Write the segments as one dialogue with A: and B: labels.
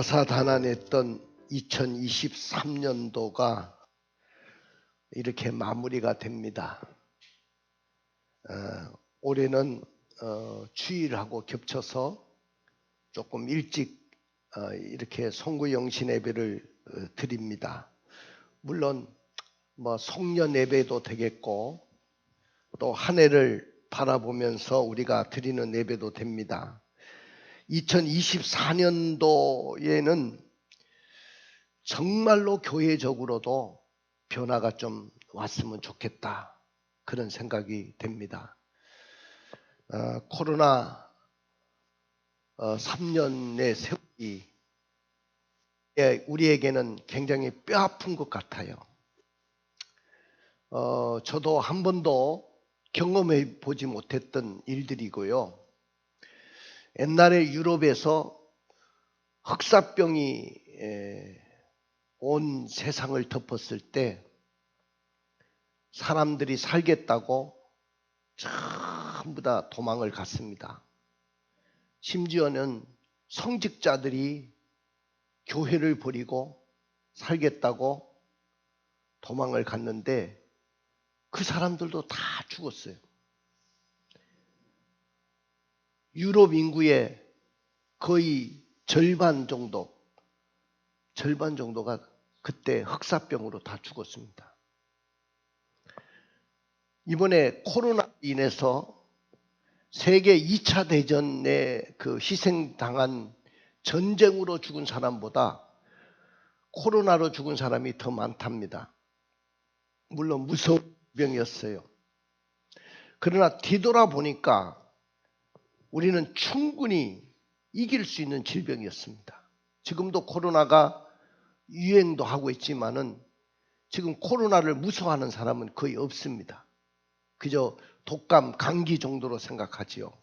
A: 다사다난했던 2023년도가 이렇게 마무리가 됩니다. 올해는 주일하고 겹쳐서 조금 일찍 이렇게 송구영신 예배를 드립니다. 물론 송년 예배도 되겠고 또 한 해를 바라보면서 우리가 드리는 예배도 됩니다. 2024년도에는 정말로 교회적으로도 변화가 좀 왔으면 좋겠다, 그런 생각이 됩니다. 코로나 3년의 세월이 우리에게는 굉장히 뼈아픈 것 같아요. 저도 한 번도 경험해 보지 못했던 일들이고요. 옛날에 유럽에서 흑사병이 온 세상을 덮었을 때 사람들이 살겠다고 전부 다 도망을 갔습니다. 심지어는 성직자들이 교회를 버리고 살겠다고 도망을 갔는데 그 사람들도 다 죽었어요. 유럽 인구의 거의 절반 정도가 그때 흑사병으로 다 죽었습니다. 이번에 코로나로 인해서 세계 2차 대전에 그 희생당한 전쟁으로 죽은 사람보다 코로나로 죽은 사람이 더 많답니다. 물론 무서운 병이었어요. 그러나 뒤돌아보니까 우리는 충분히 이길 수 있는 질병이었습니다. 지금도 코로나가 유행도 하고 있지만은 지금 코로나를 무서워하는 사람은 거의 없습니다. 그저 독감, 감기 정도로 생각하지요.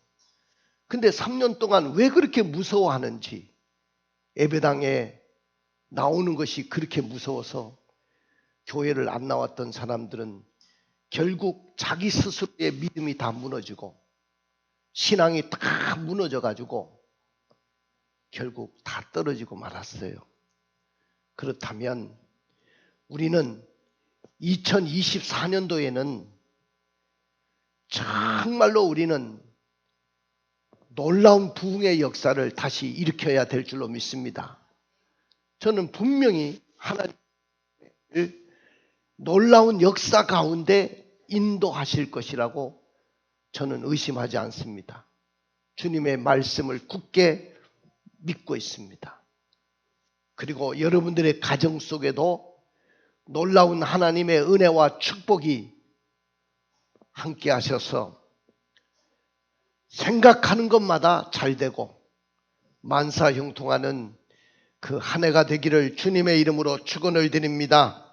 A: 근데 3년 동안 왜 그렇게 무서워하는지, 예배당에 나오는 것이 그렇게 무서워서 교회를 안 나왔던 사람들은 결국 자기 스스로의 믿음이 다 무너지고 신앙이 다 무너져가지고 결국 다 떨어지고 말았어요. 그렇다면 우리는 2024년도에는 정말로 우리는 놀라운 부흥의 역사를 다시 일으켜야 될 줄로 믿습니다. 저는 분명히 하나님을 놀라운 역사 가운데 인도하실 것이라고 저는 의심하지 않습니다. 주님의 말씀을 굳게 믿고 있습니다. 그리고 여러분들의 가정 속에도 놀라운 하나님의 은혜와 축복이 함께 하셔서 생각하는 것마다 잘 되고 만사형통하는 그 한 해가 되기를 주님의 이름으로 축원을 드립니다.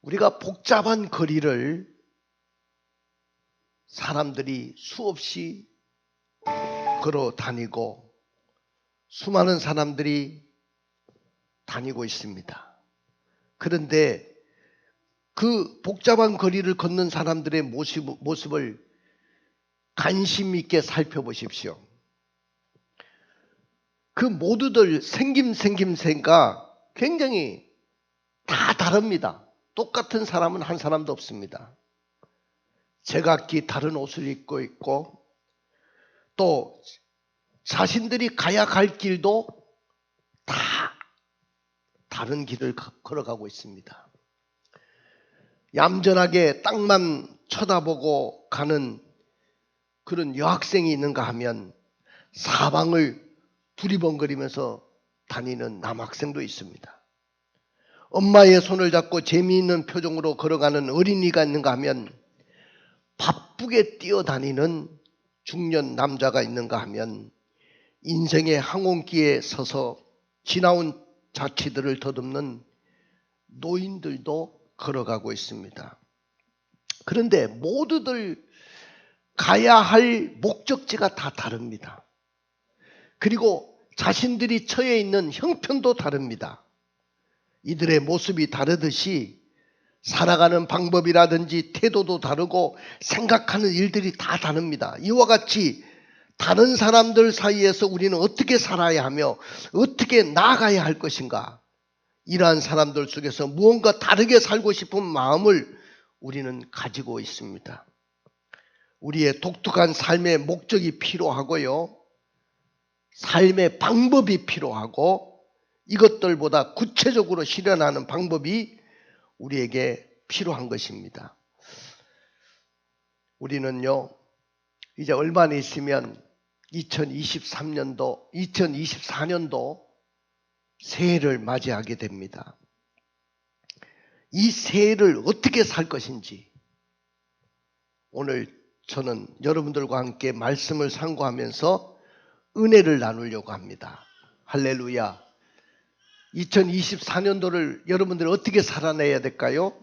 A: 우리가 복잡한 거리를 사람들이 수없이 걸어 다니고 수많은 사람들이 다니고 있습니다. 그런데 그 복잡한 거리를 걷는 사람들의 모습을 관심 있게 살펴보십시오. 그 모두들 생김새가 굉장히 다 다릅니다. 똑같은 사람은 한 사람도 없습니다. 제각기 다른 옷을 입고 있고 또 자신들이 가야 갈 길도 다 다른 길을 걸어가고 있습니다. 얌전하게 땅만 쳐다보고 가는 그런 여학생이 있는가 하면 사방을 두리번거리면서 다니는 남학생도 있습니다. 엄마의 손을 잡고 재미있는 표정으로 걸어가는 어린이가 있는가 하면 바쁘게 뛰어다니는 중년 남자가 있는가 하면 인생의 항온기에 서서 지나온 자취들을 더듬는 노인들도 걸어가고 있습니다. 그런데 모두들 가야 할 목적지가 다 다릅니다. 그리고 자신들이 처해 있는 형편도 다릅니다. 이들의 모습이 다르듯이 살아가는 방법이라든지 태도도 다르고 생각하는 일들이 다 다릅니다. 이와 같이 다른 사람들 사이에서 우리는 어떻게 살아야 하며 어떻게 나아가야 할 것인가? 이러한 사람들 속에서 무언가 다르게 살고 싶은 마음을 우리는 가지고 있습니다. 우리의 독특한 삶의 목적이 필요하고요. 삶의 방법이 필요하고 이것들보다 구체적으로 실현하는 방법이 우리에게 필요한 것입니다. 우리는요, 이제 얼마 안 있으면 2024년도 새해를 맞이하게 됩니다. 이 새해를 어떻게 살 것인지 오늘 저는 여러분들과 함께 말씀을 상고하면서 은혜를 나누려고 합니다. 할렐루야. 2024년도를 여러분들이 어떻게 살아내야 될까요?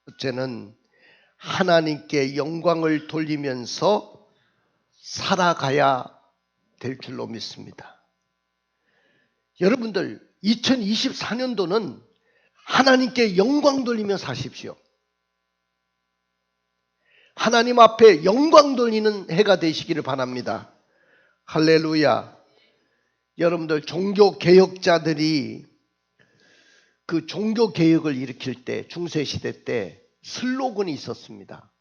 A: 첫째는 하나님께 영광을 돌리면서 살아가야 될 줄로 믿습니다. 여러분들 2024년도는 하나님께 영광 돌리며 사십시오. 하나님 앞에 영광 돌리는 해가 되시기를 바랍니다. 할렐루야. 여러분들 종교개혁자들이 그 종교개혁을 일으킬 때 중세시대 때 슬로건이 있었습니다.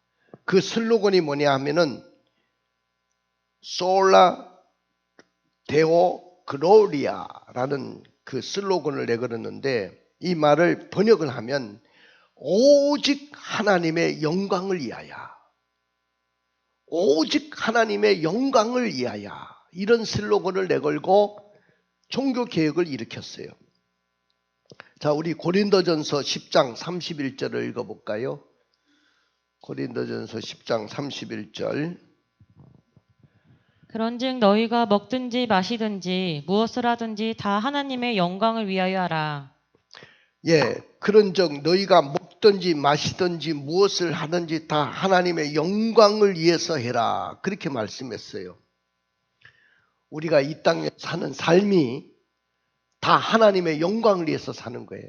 A: 그 슬로건이 뭐냐 하면은 솔라 데오 글로리아라는 그 슬로건을 내걸었는데 이 말을 번역을 하면 오직 하나님의 영광을 위하여, 오직 하나님의 영광을 위하여 이런 슬로건을 내걸고 종교개혁을 일으켰어요. 자, 우리 고린도전서 10장 31절을 읽어볼까요? 고린도전서 10장 31절.
B: 그런즉 너희가 먹든지 마시든지 무엇을 하든지 다 하나님의 영광을 위하여 하라.
A: 예, 그런즉 너희가 먹든지 마시든지 무엇을 하든지 다 하나님의 영광을 위해서 해라. 그렇게 말씀했어요. 우리가 이 땅에 사는 삶이 다 하나님의 영광을 위해서 사는 거예요.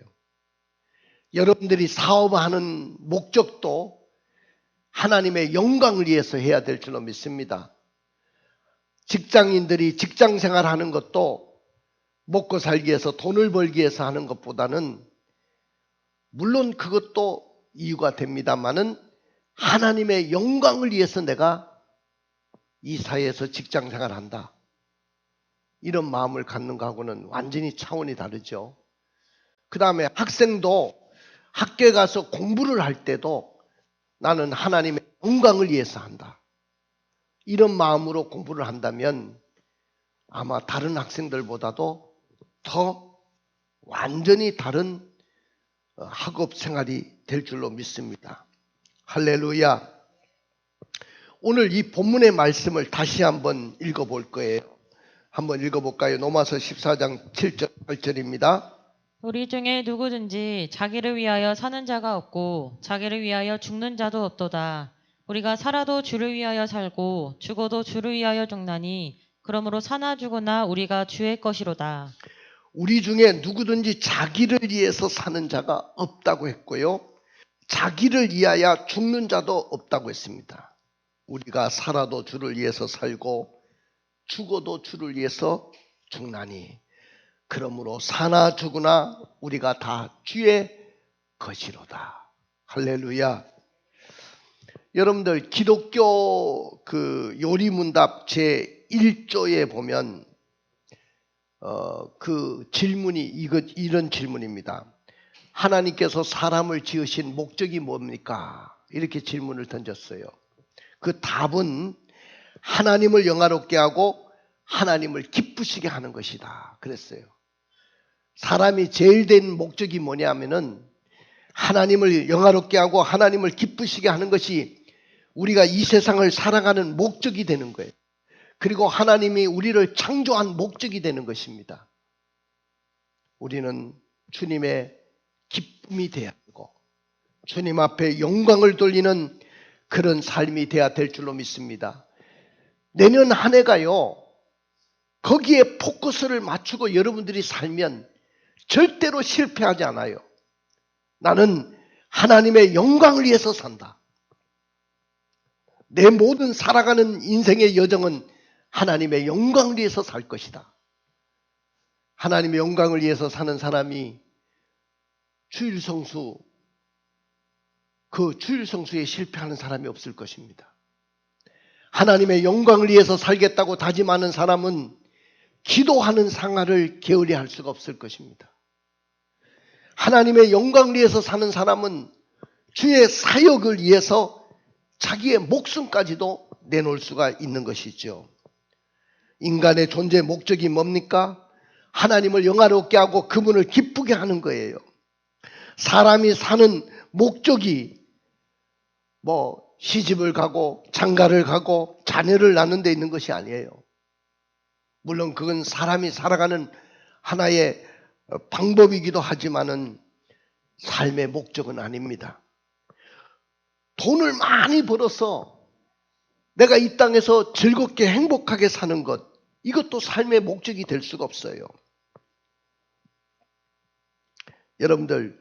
A: 여러분들이 사업하는 목적도 하나님의 영광을 위해서 해야 될 줄로 믿습니다. 직장인들이 직장 생활하는 것도 먹고 살기 위해서 돈을 벌기 위해서 하는 것보다는 물론 그것도 이유가 됩니다만은 하나님의 영광을 위해서 내가 이 사회에서 직장 생활한다. 이런 마음을 갖는 거하고는 완전히 차원이 다르죠. 그 다음에 학생도 학교에 가서 공부를 할 때도 나는 하나님의 영광을 위해서 한다. 이런 마음으로 공부를 한다면 아마 다른 학생들보다도 더 완전히 다른 학업 생활이 될 줄로 믿습니다. 할렐루야. 오늘 이 본문의 말씀을 다시 한번 읽어볼 거예요. 한번 읽어볼까요? 로마서 14장 7절 8절입니다.
B: 우리 중에 누구든지 자기를 위하여 사는 자가 없고 자기를 위하여 죽는 자도 없도다. 우리가 살아도 주를 위하여 살고 죽어도 주를 위하여 죽나니 그러므로 사나 죽으나 우리가 주의 것이로다.
A: 우리 중에 누구든지 자기를 위해서 사는 자가 없다고 했고요. 자기를 위하여 죽는 자도 없다고 했습니다. 우리가 살아도 주를 위해서 살고 죽어도 주를 위해서 죽나니 그러므로 사나 죽으나 우리가 다 주의 것이로다. 할렐루야. 여러분들 기독교 그 요리문답 제1조에 보면 그 질문이 이런 질문입니다. 하나님께서 사람을 지으신 목적이 뭡니까? 이렇게 질문을 던졌어요. 그 답은 하나님을 영화롭게 하고 하나님을 기쁘시게 하는 것이다. 그랬어요. 사람이 제일 된 목적이 뭐냐면은 하나님을 영화롭게 하고 하나님을 기쁘시게 하는 것이 우리가 이 세상을 살아가는 목적이 되는 거예요. 그리고 하나님이 우리를 창조한 목적이 되는 것입니다. 우리는 주님의 기쁨이 되어야 하고 주님 앞에 영광을 돌리는 그런 삶이 되어야 될 줄로 믿습니다. 내년 한 해가요, 거기에 포커스를 맞추고 여러분들이 살면 절대로 실패하지 않아요. 나는 하나님의 영광을 위해서 산다. 내 모든 살아가는 인생의 여정은 하나님의 영광을 위해서 살 것이다. 하나님의 영광을 위해서 사는 사람이 주일 성수, 그 주일 성수에 실패하는 사람이 없을 것입니다. 하나님의 영광을 위해서 살겠다고 다짐하는 사람은 기도하는 생활을 게을리 할 수가 없을 것입니다. 하나님의 영광을 위해서 사는 사람은 주의 사역을 위해서 자기의 목숨까지도 내놓을 수가 있는 것이죠. 인간의 존재 목적이 뭡니까? 하나님을 영화롭게 하고 그분을 기쁘게 하는 거예요. 사람이 사는 목적이 시집을 가고 장가를 가고 자녀를 낳는 데 있는 것이 아니에요. 물론 그건 사람이 살아가는 하나의 방법이기도 하지만은 삶의 목적은 아닙니다. 돈을 많이 벌어서 내가 이 땅에서 즐겁게 행복하게 사는 것, 이것도 삶의 목적이 될 수가 없어요. 여러분들,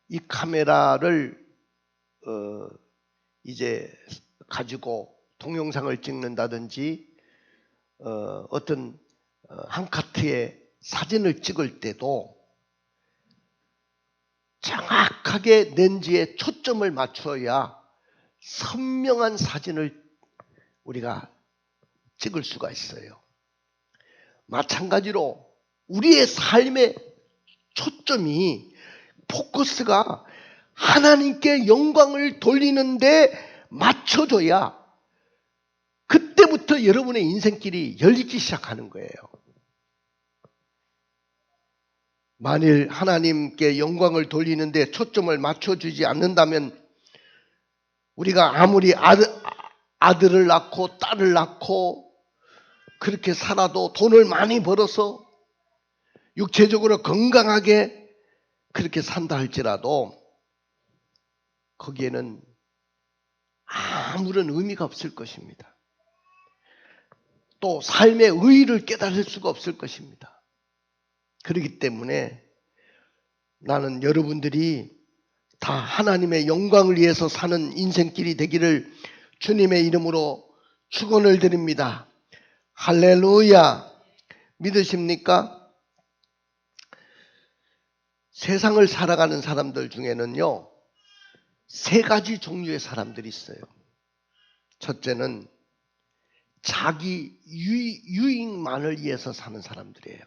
A: 이 카메라를 이제 가지고 동영상을 찍는다든지 어떤 한 카트에 사진을 찍을 때도 정확하게 렌즈에 초점을 맞춰야 선명한 사진을 우리가 찍을 수가 있어요. 마찬가지로 우리의 삶의 초점이, 포커스가 하나님께 영광을 돌리는데 맞춰줘야 그때부터 여러분의 인생길이 열리기 시작하는 거예요. 만일 하나님께 영광을 돌리는데 초점을 맞춰주지 않는다면 우리가 아무리 아들을 낳고 딸을 낳고 그렇게 살아도, 돈을 많이 벌어서 육체적으로 건강하게 그렇게 산다 할지라도 거기에는 아무런 의미가 없을 것입니다. 또 삶의 의의를 깨달을 수가 없을 것입니다. 그렇기 때문에 나는 여러분들이 다 하나님의 영광을 위해서 사는 인생길이 되기를 주님의 이름으로 축원을 드립니다. 할렐루야. 믿으십니까? 세상을 살아가는 사람들 중에는요, 세 가지 종류의 사람들이 있어요. 첫째는 자기 유익만을 위해서 사는 사람들이에요.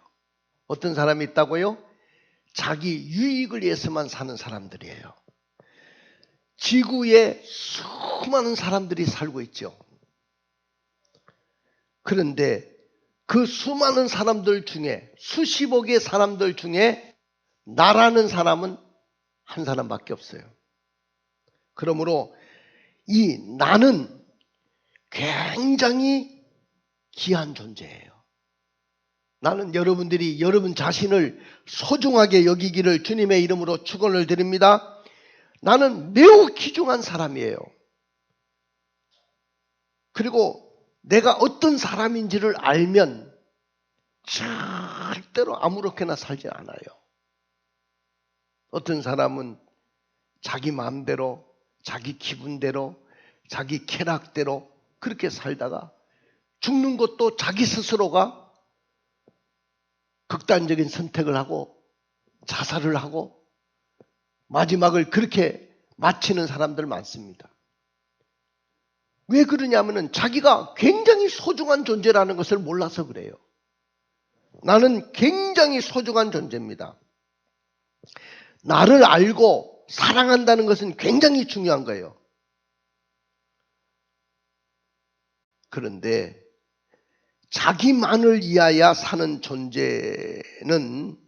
A: 어떤 사람이 있다고요? 자기 유익을 위해서만 사는 사람들이에요. 지구에 수많은 사람들이 살고 있죠. 그런데 그 수많은 사람들 중에, 수십억의 사람들 중에 나라는 사람은 한 사람밖에 없어요. 그러므로 이 나는 굉장히 귀한 존재예요. 나는 여러분들이 여러분 자신을 소중하게 여기기를 주님의 이름으로 축원을 드립니다. 나는 매우 귀중한 사람이에요. 그리고 내가 어떤 사람인지를 알면 절대로 아무렇게나 살지 않아요. 어떤 사람은 자기 마음대로, 자기 기분대로, 자기 쾌락대로 그렇게 살다가 죽는 것도 자기 스스로가 극단적인 선택을 하고 자살을 하고 마지막을 그렇게 마치는 사람들 많습니다. 왜 그러냐면은 자기가 굉장히 소중한 존재라는 것을 몰라서 그래요. 나는 굉장히 소중한 존재입니다. 나를 알고 사랑한다는 것은 굉장히 중요한 거예요. 그런데 자기만을 위하여 사는 존재는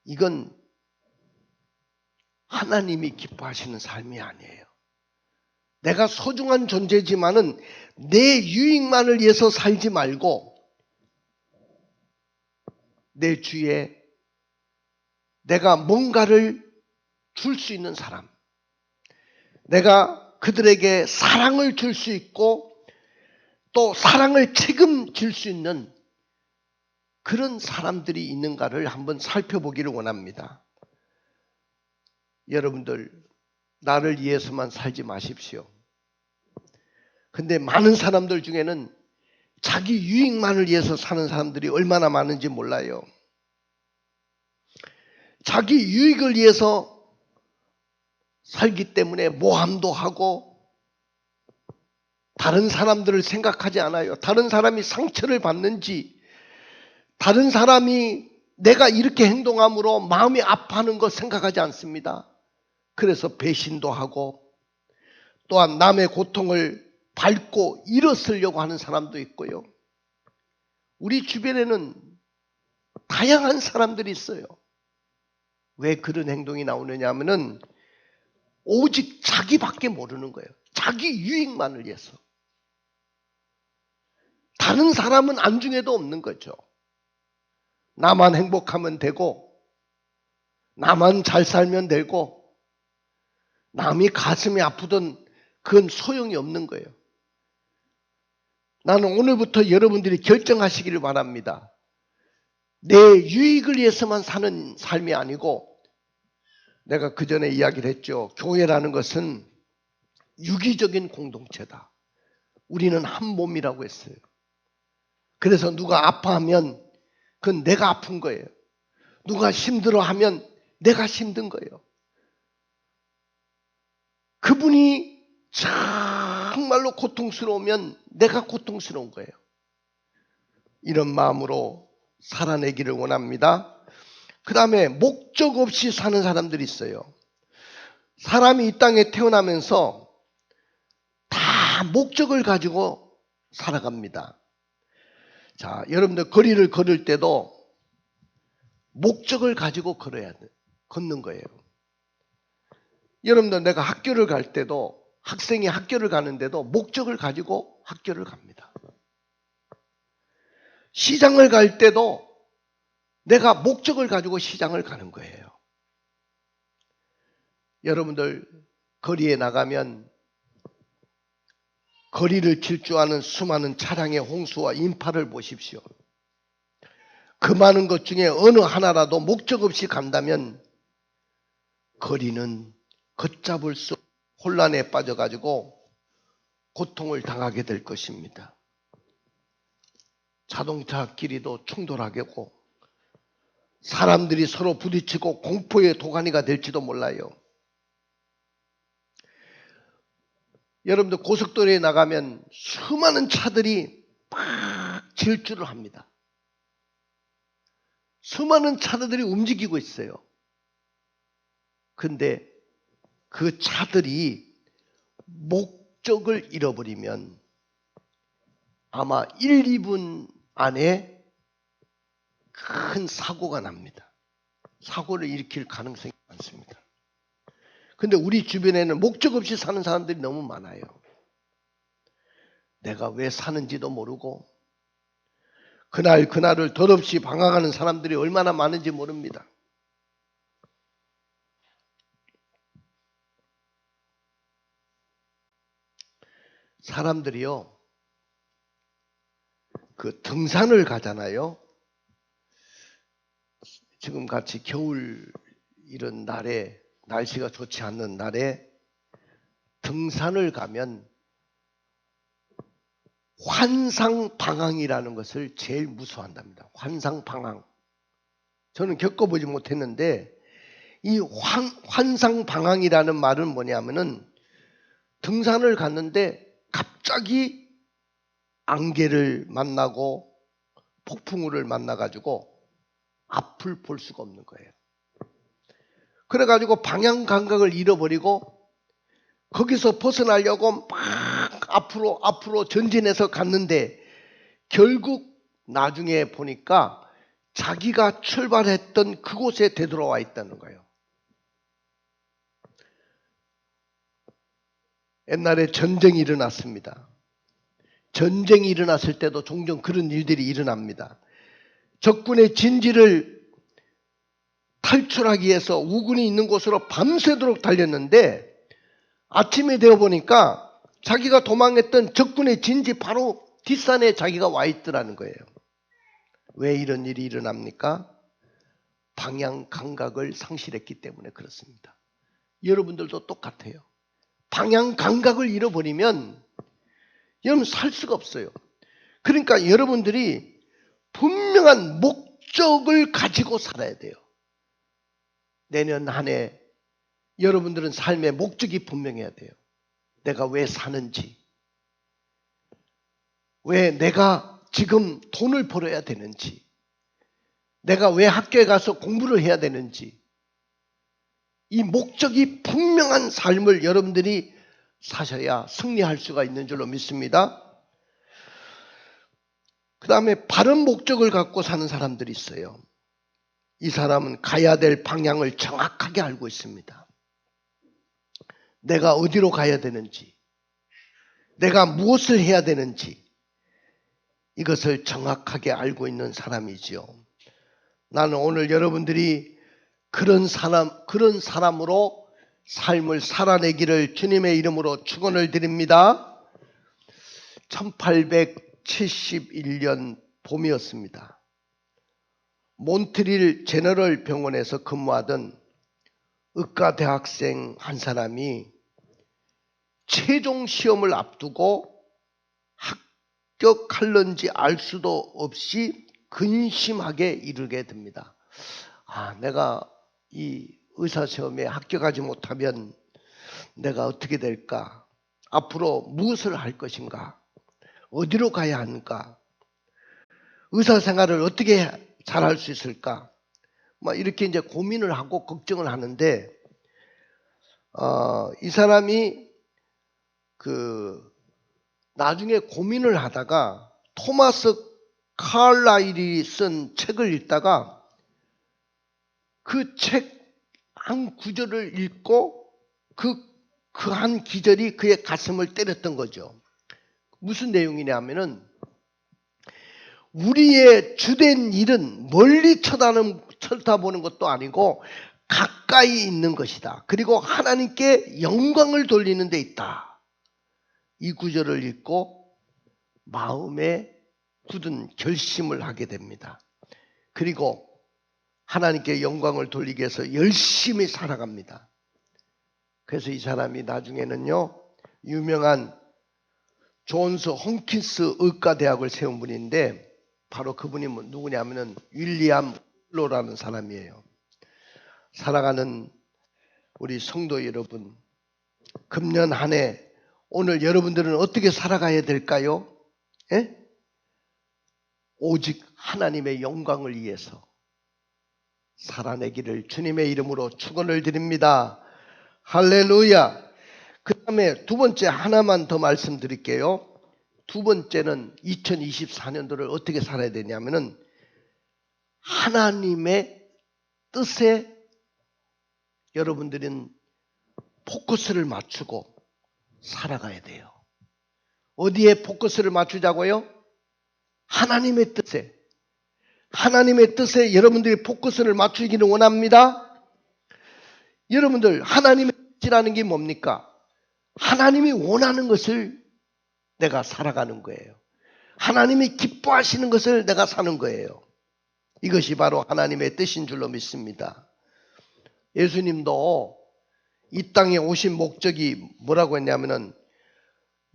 A: 이건 하나님이 기뻐하시는 삶이 아니에요. 내가 소중한 존재지만은 내 유익만을 위해서 살지 말고 내 주위에 내가 뭔가를 줄 수 있는 사람, 내가 그들에게 사랑을 줄 수 있고 또 사랑을 책임질 수 있는 그런 사람들이 있는가를 한번 살펴보기를 원합니다. 여러분들, 나를 위해서만 살지 마십시오. 근데 많은 사람들 중에는 자기 유익만을 위해서 사는 사람들이 얼마나 많은지 몰라요. 자기 유익을 위해서 살기 때문에 모함도 하고 다른 사람들을 생각하지 않아요. 다른 사람이 상처를 받는지, 다른 사람이 내가 이렇게 행동함으로 마음이 아파하는 거 생각하지 않습니다. 그래서 배신도 하고 또한 남의 고통을 밟고 일어서려고 하는 사람도 있고요. 우리 주변에는 다양한 사람들이 있어요. 왜 그런 행동이 나오느냐 하면은 오직 자기밖에 모르는 거예요. 자기 유익만을 위해서. 다른 사람은 안중에도 없는 거죠. 나만 행복하면 되고, 나만 잘 살면 되고, 남이 가슴이 아프던 그건 소용이 없는 거예요. 나는 오늘부터 여러분들이 결정하시기를 바랍니다. 내 유익을 위해서만 사는 삶이 아니고, 내가 그 전에 이야기를 했죠. 교회라는 것은 유기적인 공동체다. 우리는 한 몸이라고 했어요. 그래서 누가 아파하면 그건 내가 아픈 거예요. 누가 힘들어하면 내가 힘든 거예요. 그분이 정말로 고통스러우면 내가 고통스러운 거예요. 이런 마음으로 살아내기를 원합니다. 그 다음에 목적 없이 사는 사람들이 있어요. 사람이 이 땅에 태어나면서 다 목적을 가지고 살아갑니다. 자, 여러분들 거리를 걸을 때도 목적을 가지고 걷는 거예요. 여러분들 내가 학교를 갈 때도, 학생이 학교를 가는데도 목적을 가지고 학교를 갑니다. 시장을 갈 때도 내가 목적을 가지고 시장을 가는 거예요. 여러분들 거리에 나가면 거리를 질주하는 수많은 차량의 홍수와 인파를 보십시오. 그 많은 것 중에 어느 하나라도 목적 없이 간다면 거리는 걷잡을 수 없는 혼란에 빠져가지고 고통을 당하게 될 것입니다. 자동차 길이도 충돌하겠고 사람들이 서로 부딪히고 공포의 도가니가 될지도 몰라요. 여러분들 고속도로에 나가면 수많은 차들이 막 질주를 합니다. 수많은 차들이 움직이고 있어요. 근데 그 차들이 목적을 잃어버리면 아마 1, 2분 안에 큰 사고가 납니다. 사고를 일으킬 가능성이 많습니다. 근데 우리 주변에는 목적 없이 사는 사람들이 너무 많아요. 내가 왜 사는지도 모르고 그날을 덧없이 방황하는 사람들이 얼마나 많은지 모릅니다. 사람들이요, 그 등산을 가잖아요. 지금 같이 겨울 이런 날에, 날씨가 좋지 않는 날에 등산을 가면 환상방황이라는 것을 제일 무서워한답니다. 환상방황. 저는 겪어보지 못했는데 이 환상방황이라는 말은 뭐냐면은 등산을 갔는데 갑자기 안개를 만나고 폭풍우를 만나가지고 앞을 볼 수가 없는 거예요. 그래가지고 방향 감각을 잃어버리고 거기서 벗어나려고 막 앞으로 전진해서 갔는데 결국 나중에 보니까 자기가 출발했던 그곳에 되돌아와 있다는 거예요. 옛날에 전쟁이 일어났습니다. 전쟁이 일어났을 때도 종종 그런 일들이 일어납니다. 적군의 진지를 탈출하기 위해서 우군이 있는 곳으로 밤새도록 달렸는데 아침에 되어 보니까 자기가 도망했던 적군의 진지 바로 뒷산에 자기가 와 있더라는 거예요. 왜 이런 일이 일어납니까? 방향 감각을 상실했기 때문에 그렇습니다. 여러분들도 똑같아요. 방향 감각을 잃어버리면 여러분 살 수가 없어요. 그러니까 여러분들이 분명한 목적을 가지고 살아야 돼요. 내년 한 해 여러분들은 삶의 목적이 분명해야 돼요. 내가 왜 사는지, 왜 내가 지금 돈을 벌어야 되는지, 내가 왜 학교에 가서 공부를 해야 되는지, 이 목적이 분명한 삶을 여러분들이 사셔야 승리할 수가 있는 줄로 믿습니다. 그 다음에 바른 목적을 갖고 사는 사람들이 있어요. 이 사람은 가야 될 방향을 정확하게 알고 있습니다. 내가 어디로 가야 되는지, 내가 무엇을 해야 되는지 이것을 정확하게 알고 있는 사람이지요. 나는 오늘 여러분들이 그런 사람으로 삶을 살아내기를 주님의 이름으로 축원을 드립니다. 1871년 봄이었습니다. 몬트릴 제너럴 병원에서 근무하던 의과대학생 한 사람이 최종 시험을 앞두고 합격할런지 알 수도 없이 근심하게 이르게 됩니다. 내가 이 의사시험에 합격하지 못하면 내가 어떻게 될까? 앞으로 무엇을 할 것인가? 어디로 가야 하는가? 의사생활을 어떻게 잘할 수 있을까? 이렇게 이제 고민을 하고 걱정을 하는데, 이 사람이 나중에 고민을 하다가 토마스 칼라일이 쓴 책을 읽다가 그 책 한 구절을 읽고 그 한 기절이 그의 가슴을 때렸던 거죠. 무슨 내용이냐면은 우리의 주된 일은 멀리 쳐다보는 것도 아니고 가까이 있는 것이다. 그리고 하나님께 영광을 돌리는 데 있다. 이 구절을 읽고 마음에 굳은 결심을 하게 됩니다. 그리고 하나님께 영광을 돌리기 위해서 열심히 살아갑니다. 그래서 이 사람이 나중에는요, 유명한 존스 홈킨스 의과대학을 세운 분인데, 바로 그분이 누구냐면은 윌리엄 로라는 사람이에요. 사랑하는 우리 성도 여러분, 금년 한 해 오늘 여러분들은 어떻게 살아가야 될까요? 오직 하나님의 영광을 위해서 살아내기를 주님의 이름으로 축원을 드립니다. 할렐루야. 그 다음에 두 번째 하나만 더 말씀드릴게요. 두 번째는 2024년도를 어떻게 살아야 되냐면은 하나님의 뜻에 여러분들은 포커스를 맞추고 살아가야 돼요. 어디에 포커스를 맞추자고요? 하나님의 뜻에. 하나님의 뜻에 여러분들이 포커스를 맞추기를 원합니다. 여러분들, 하나님의 뜻이라는 게 뭡니까? 하나님이 원하는 것을 내가 살아가는 거예요. 하나님이 기뻐하시는 것을 내가 사는 거예요. 이것이 바로 하나님의 뜻인 줄로 믿습니다. 예수님도 이 땅에 오신 목적이 뭐라고 했냐면은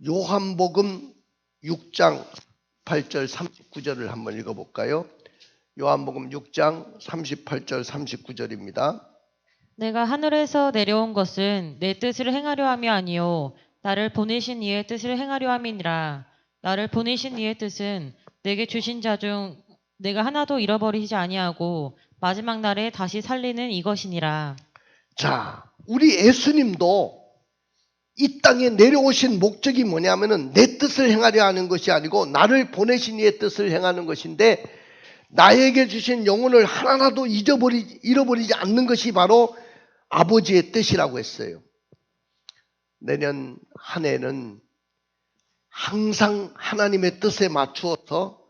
A: 요한복음 6장 8절 39절을 한번 읽어볼까요? 요한복음 6장 38절 39절입니다.
B: 내가 하늘에서 내려온 것은 내 뜻을 행하려 함이 아니요 나를 보내신 이의 뜻을 행하려 함이니라. 나를 보내신 이의 뜻은 내게 주신 자 중 내가 하나도 잃어버리지 아니하고 마지막 날에 다시 살리는 이것이니라.
A: 자, 우리 예수님도 이 땅에 내려오신 목적이 뭐냐면은 내 뜻을 행하려 하는 것이 아니고 나를 보내신 이의 뜻을 행하는 것인데, 나에게 주신 영혼을 하나라도 잃어버리지 않는 것이 바로 아버지의 뜻이라고 했어요. 내년 한 해는 항상 하나님의 뜻에 맞추어서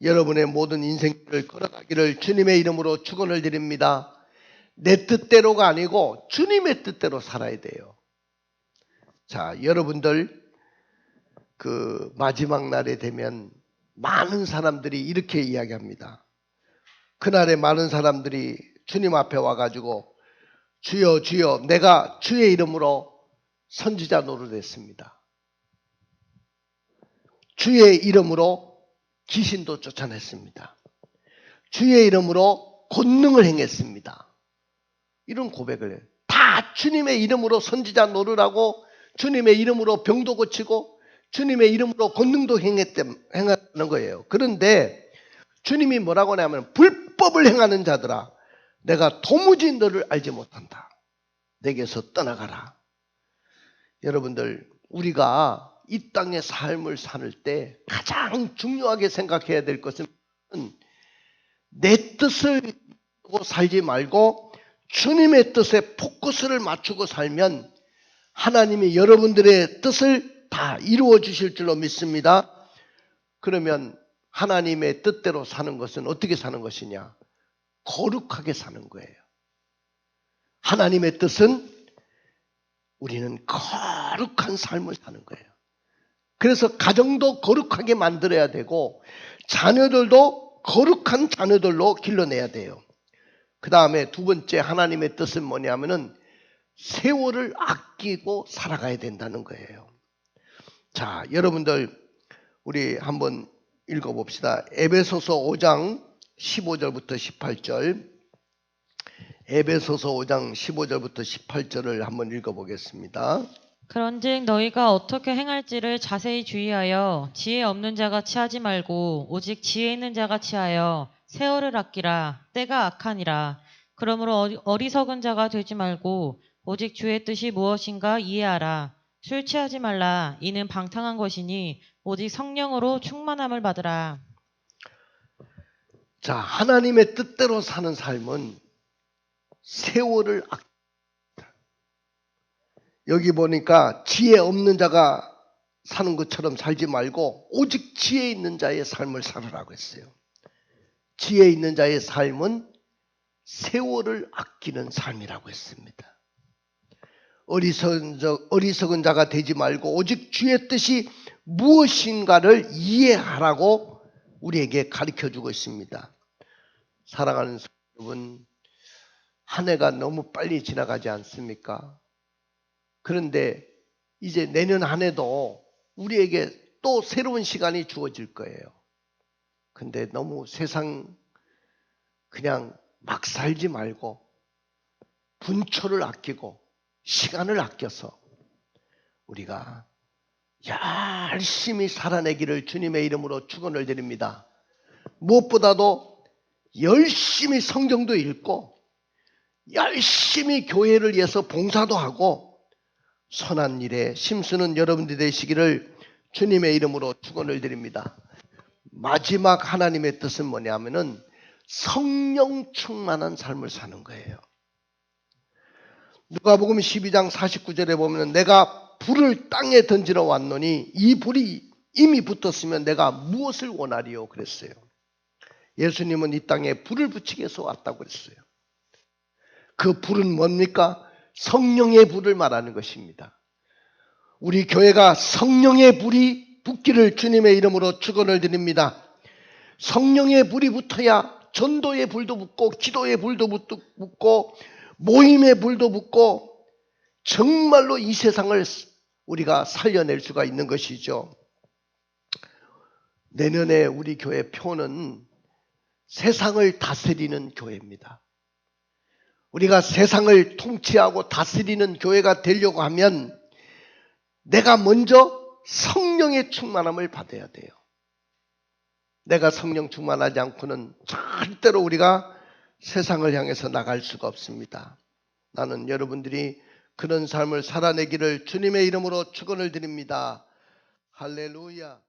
A: 여러분의 모든 인생을 걸어가기를 주님의 이름으로 축원을 드립니다. 내 뜻대로가 아니고 주님의 뜻대로 살아야 돼요. 자, 여러분들 마지막 날에 되면 많은 사람들이 이렇게 이야기합니다. 그날에 많은 사람들이 주님 앞에 와가지고 주여 주여 내가 주의 이름으로 선지자 노릇했습니다. 주의 이름으로 귀신도 쫓아냈습니다. 주의 이름으로 권능을 행했습니다. 이런 고백을 해요. 다 주님의 이름으로 선지자 노릇하고 주님의 이름으로 병도 고치고 주님의 이름으로 권능도 행하는 거예요. 그런데 주님이 뭐라고 하냐면 불법을 행하는 자들아 내가 도무지 너를 알지 못한다. 내게서 떠나가라. 여러분들 우리가 이 땅의 삶을 살 때 가장 중요하게 생각해야 될 것은 내 뜻을 보고 살지 말고 주님의 뜻에 포커스를 맞추고 살면 하나님이 여러분들의 뜻을 다 이루어 주실 줄로 믿습니다. 그러면 하나님의 뜻대로 사는 것은 어떻게 사는 것이냐? 거룩하게 사는 거예요. 하나님의 뜻은 우리는 거룩한 삶을 사는 거예요. 그래서 가정도 거룩하게 만들어야 되고 자녀들도 거룩한 자녀들로 길러내야 돼요. 그 다음에 두 번째 하나님의 뜻은 뭐냐면은 세월을 아끼고 살아가야 된다는 거예요. 자, 여러분들 우리 한번 읽어봅시다. 에베소서 5장 15절부터 18절. 에베소서 5장 15절부터 18절을 한번 읽어보겠습니다.
B: 그런즉 너희가 어떻게 행할지를 자세히 주의하여 지혜 없는 자같이 하지 말고 오직 지혜 있는 자같이 하여 세월을 아끼라. 때가 악하니라. 그러므로 어리석은 자가 되지 말고 오직 주의 뜻이 무엇인가 이해하라. 술 취하지 말라. 이는 방탕한 것이니 오직 성령으로 충만함을 받으라.
A: 자, 하나님의 뜻대로 사는 삶은 세월을 아낀다. 여기 보니까 지혜 없는 자가 사는 것처럼 살지 말고 오직 지혜 있는 자의 삶을 살으라고 했어요. 지혜 있는 자의 삶은 세월을 아끼는 삶이라고 했습니다. 어리석은 자가 되지 말고 오직 주의 뜻이 무엇인가를 이해하라고 우리에게 가르쳐주고 있습니다. 사랑하는 여러분, 한 해가 너무 빨리 지나가지 않습니까? 그런데 이제 내년 한 해도 우리에게 또 새로운 시간이 주어질 거예요. 근데 너무 세상 그냥 막 살지 말고 분초를 아끼고 시간을 아껴서 우리가 열심히 살아내기를 주님의 이름으로 축원을 드립니다. 무엇보다도 열심히 성경도 읽고 열심히 교회를 위해서 봉사도 하고 선한 일에 힘쓰는 여러분들이 되시기를 주님의 이름으로 축원을 드립니다. 마지막 하나님의 뜻은 뭐냐면은 성령 충만한 삶을 사는 거예요. 누가복음 12장 49절에 보면 내가 불을 땅에 던지러 왔노니 이 불이 이미 붙었으면 내가 무엇을 원하리요 그랬어요. 예수님은 이 땅에 불을 붙이기 위해서 왔다고 그랬어요. 그 불은 뭡니까? 성령의 불을 말하는 것입니다. 우리 교회가 성령의 불이 붙기를 주님의 이름으로 축원을 드립니다. 성령의 불이 붙어야 전도의 불도 붙고 기도의 불도 붙고 모임의 불도 붙고 정말로 이 세상을 우리가 살려낼 수가 있는 것이죠. 내년에 우리 교회 표는 세상을 다스리는 교회입니다. 우리가 세상을 통치하고 다스리는 교회가 되려고 하면 내가 먼저 성령의 충만함을 받아야 돼요. 내가 성령 충만하지 않고는 절대로 우리가 세상을 향해서 나갈 수가 없습니다. 나는 여러분들이 그런 삶을 살아내기를 주님의 이름으로 축원을 드립니다. 할렐루야.